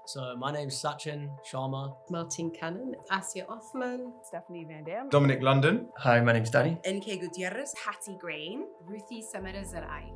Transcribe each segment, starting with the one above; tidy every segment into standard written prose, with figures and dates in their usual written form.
So my name's Sachin Sharma. Martin Cannon, Asya Othman, Stephanie Van Dam, Dominic London. Hi, my name's Danny. NK Gutierrez, Hattie Green, Ruthie Samira Zarai.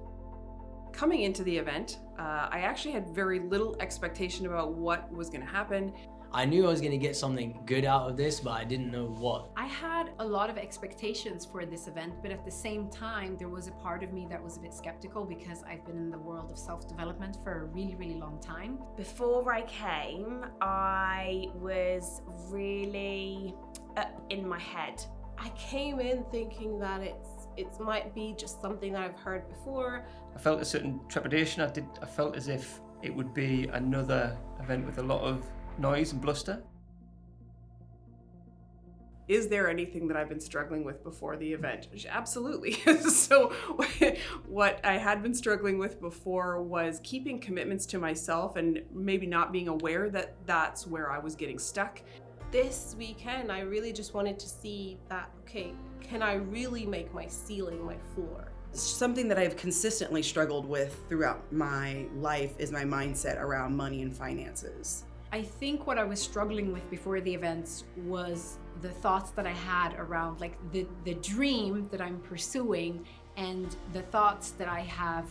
Coming into the event, I actually had very little expectation about what was going to happen. I knew I was going to get something good out of this, but I didn't know what. I had a lot of expectations for this event, but at the same time, there was a part of me that was a bit skeptical because I've been in the world of self-development for a really, really long time. Before I came, I was really up in my head. I came in thinking that it might be just something that I've heard before. I felt a certain trepidation. I felt as if it would be another event with a lot of noise and bluster. Is there anything that I've been struggling with before the event? Absolutely. So what I had been struggling with before was keeping commitments to myself and maybe not being aware that that's where I was getting stuck. This weekend, I really just wanted to see that, okay, can I really make my ceiling my floor? Something that I've consistently struggled with throughout my life is my mindset around money and finances. I think what I was struggling with before the events was the thoughts that I had around like the dream that I'm pursuing and the thoughts that I have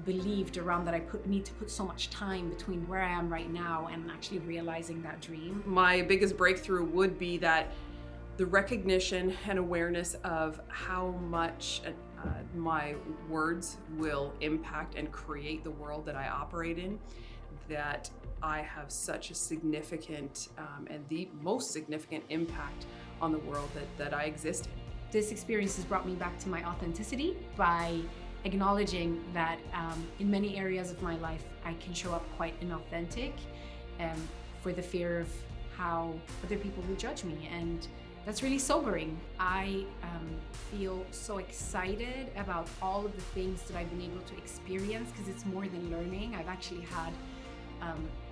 believed around that I need to put so much time between where I am right now and actually realizing that dream. My biggest breakthrough would be that the recognition and awareness of how much my words will impact and create the world that I operate in, that I have such a significant and the most significant impact on the world that I exist in. This experience has brought me back to my authenticity by acknowledging that in many areas of my life I can show up quite inauthentic for the fear of how other people will judge me, and that's really sobering. I feel so excited about all of the things that I've been able to experience because it's more than learning. I've actually had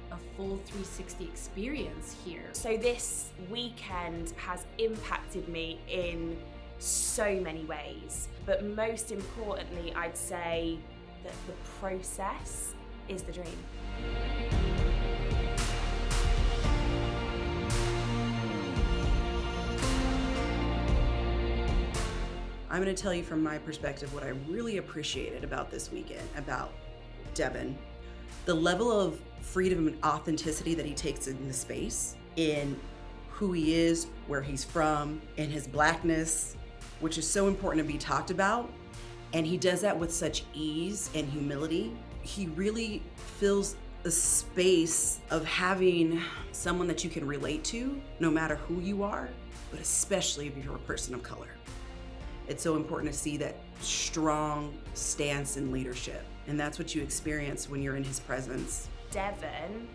a full 360 experience here. So this weekend has impacted me in so many ways, but most importantly, I'd say that the process is the dream. I'm going to tell you from my perspective what I really appreciated about this weekend, about Devin. The level of freedom and authenticity that he takes in the space, in who he is, where he's from, in his blackness, which is so important to be talked about. And he does that with such ease and humility. He really fills the space of having someone that you can relate to, no matter who you are, but especially if you're a person of color. It's so important to see that strong stance in leadership. And that's what you experience when you're in his presence. Devin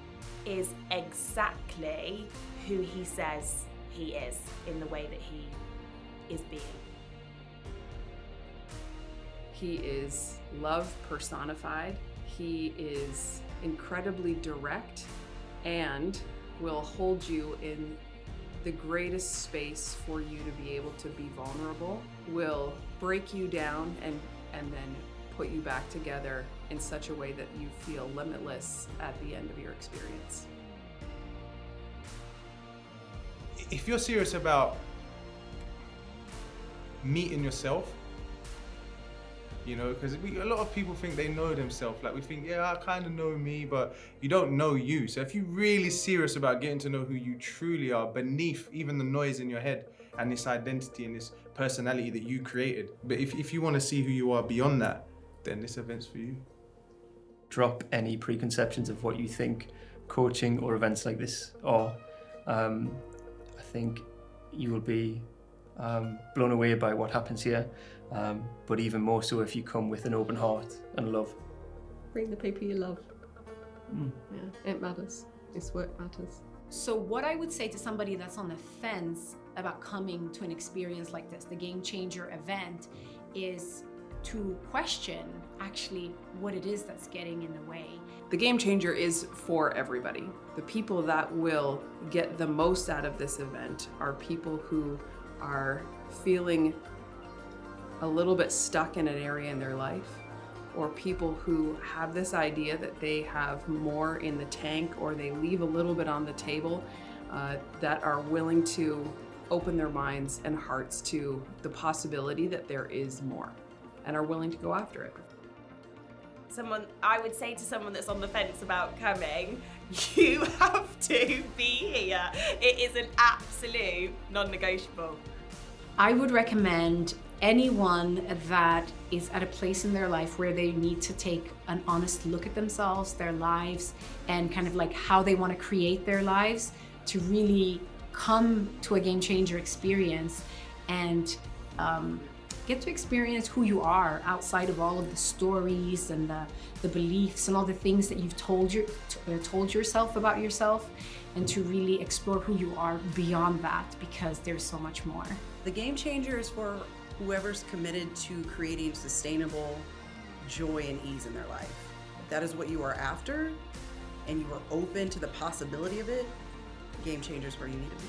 is exactly who he says he is in the way that he is being. He is love personified. He is incredibly direct and will hold you in the greatest space for you to be able to be vulnerable, will break you down and then put you back together in such a way that you feel limitless at the end of your experience. If you're serious about meeting yourself, you know, because a lot of people think they know themselves. Like we think, yeah, I kind of know me, but you don't know you. So if you're really serious about getting to know who you truly are beneath even the noise in your head and this identity and this personality that you created, but if you want to see who you are beyond that, then this event's for you. Drop any preconceptions of what you think coaching or events like this are. I think you will be blown away by what happens here, but even more so if you come with an open heart and love. Bring the people you love. Yeah, it matters. This work matters. So what I would say to somebody that's on the fence about coming to an experience like this, the Gamechanger event, is to question actually what it is that's getting in the way. The Gamechanger is for everybody. The people that will get the most out of this event are people who are feeling a little bit stuck in an area in their life, or people who have this idea that they have more in the tank, or they leave a little bit on the table, that are willing to open their minds and hearts to the possibility that there is more and are willing to go after it. I would say to someone that's on the fence about coming, you have to be here. It is an absolute non-negotiable. I would recommend anyone that is at a place in their life where they need to take an honest look at themselves, their lives, and kind of like how they want to create their lives, to really come to a Gamechanger experience and get to experience who you are outside of all of the stories and the beliefs and all the things that you've told yourself about yourself, and to really explore who you are beyond that, because there's so much more. The Gamechanger is for whoever's committed to creating sustainable joy and ease in their life. If that is what you are after, and you are open to the possibility of it, Gamechanger is where you need to be.